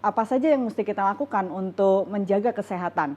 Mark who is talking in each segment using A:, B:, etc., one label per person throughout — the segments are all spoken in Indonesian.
A: Apa saja yang mesti kita lakukan untuk menjaga kesehatan?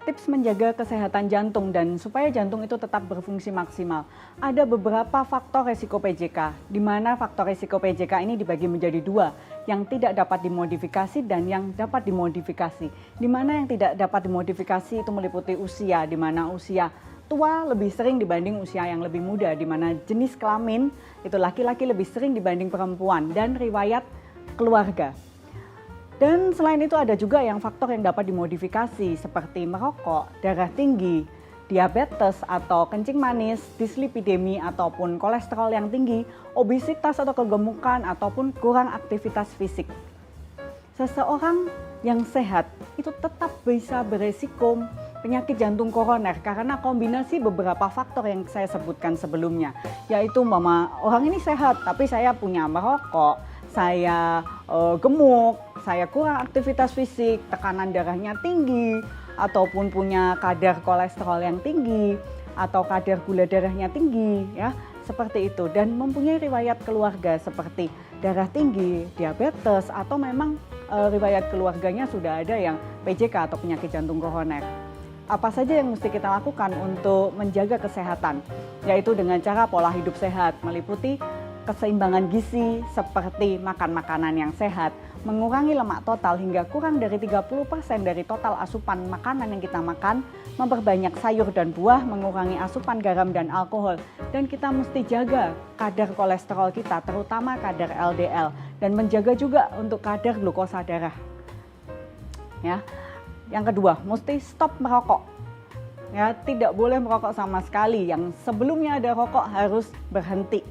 A: Tips menjaga kesehatan jantung dan supaya jantung itu tetap berfungsi maksimal. Ada beberapa faktor resiko PJK, di mana faktor resiko PJK ini dibagi menjadi dua, yang tidak dapat dimodifikasi dan yang dapat dimodifikasi. Di mana yang tidak dapat dimodifikasi itu meliputi usia, di mana usia tua lebih sering dibanding usia yang lebih muda, di mana jenis kelamin itu laki-laki lebih sering dibanding perempuan, dan riwayat keluarga. Dan selain itu ada juga yang faktor yang dapat dimodifikasi seperti merokok, darah tinggi, diabetes atau kencing manis, dislipidemi ataupun kolesterol yang tinggi, obesitas atau kegemukan ataupun kurang aktivitas fisik. Seseorang yang sehat itu tetap bisa beresiko penyakit jantung koroner karena kombinasi beberapa faktor yang saya sebutkan sebelumnya, yaitu orang ini sehat tapi saya punya merokok, saya gemuk, saya kurang aktivitas fisik, tekanan darahnya tinggi, ataupun punya kadar kolesterol yang tinggi, atau kadar gula darahnya tinggi, ya seperti itu. Dan mempunyai riwayat keluarga seperti darah tinggi, diabetes, atau memang riwayat keluarganya sudah ada yang PJK atau penyakit jantung koroner. Apa saja yang mesti kita lakukan untuk menjaga kesehatan? Yaitu dengan cara pola hidup sehat, meliputi keseimbangan gizi seperti makan makanan yang sehat, mengurangi lemak total hingga kurang dari 30% dari total asupan makanan yang kita makan, memperbanyak sayur dan buah, mengurangi asupan garam dan alkohol. Dan kita mesti jaga kadar kolesterol kita, terutama kadar LDL, dan menjaga juga untuk kadar glukosa darah. Ya. Yang kedua, mesti stop merokok. Ya, tidak boleh merokok sama sekali. Yang sebelumnya ada rokok harus berhenti.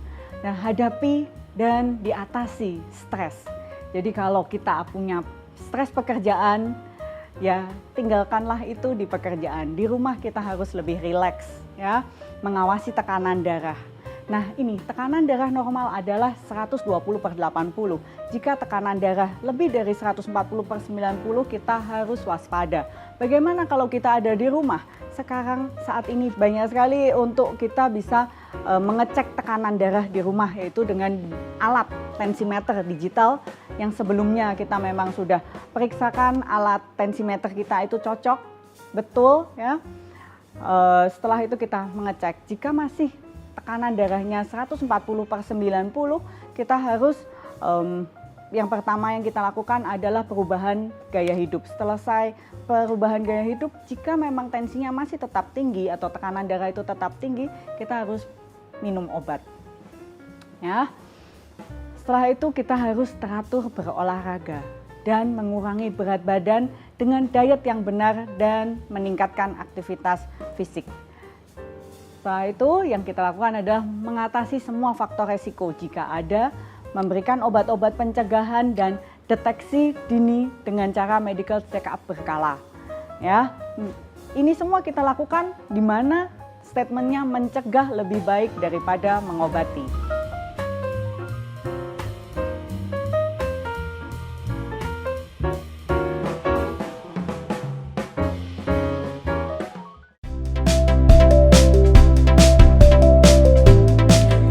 A: Nah, hadapi dan diatasi stres. Jadi kalau kita punya stres pekerjaan, ya tinggalkanlah itu di pekerjaan. Di rumah kita harus lebih rileks, ya, mengawasi tekanan darah. Nah ini tekanan darah normal adalah 120/80. Jika tekanan darah lebih dari 140/90 kita harus waspada. Bagaimana kalau kita ada di rumah? Sekarang saat ini banyak sekali untuk kita bisa mengecek tekanan darah di rumah, yaitu dengan alat tensimeter digital yang sebelumnya kita memang sudah periksakan alat tensimeter kita itu cocok, betul ya. Setelah itu kita mengecek, jika masih tekanan darahnya 140/90, kita harus yang pertama yang kita lakukan adalah perubahan gaya hidup. Selesai perubahan gaya hidup, jika memang tensinya masih tetap tinggi atau tekanan darah itu tetap tinggi, kita harus minum obat. Ya. Setelah itu kita harus teratur berolahraga dan mengurangi berat badan dengan diet yang benar dan meningkatkan aktivitas fisik. Setelah itu yang kita lakukan adalah mengatasi semua faktor resiko jika ada, memberikan obat-obat pencegahan dan deteksi dini dengan cara medical check up berkala. Ya, ini semua kita lakukan di mana statementnya mencegah lebih baik daripada mengobati.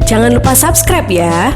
B: Jangan lupa subscribe ya.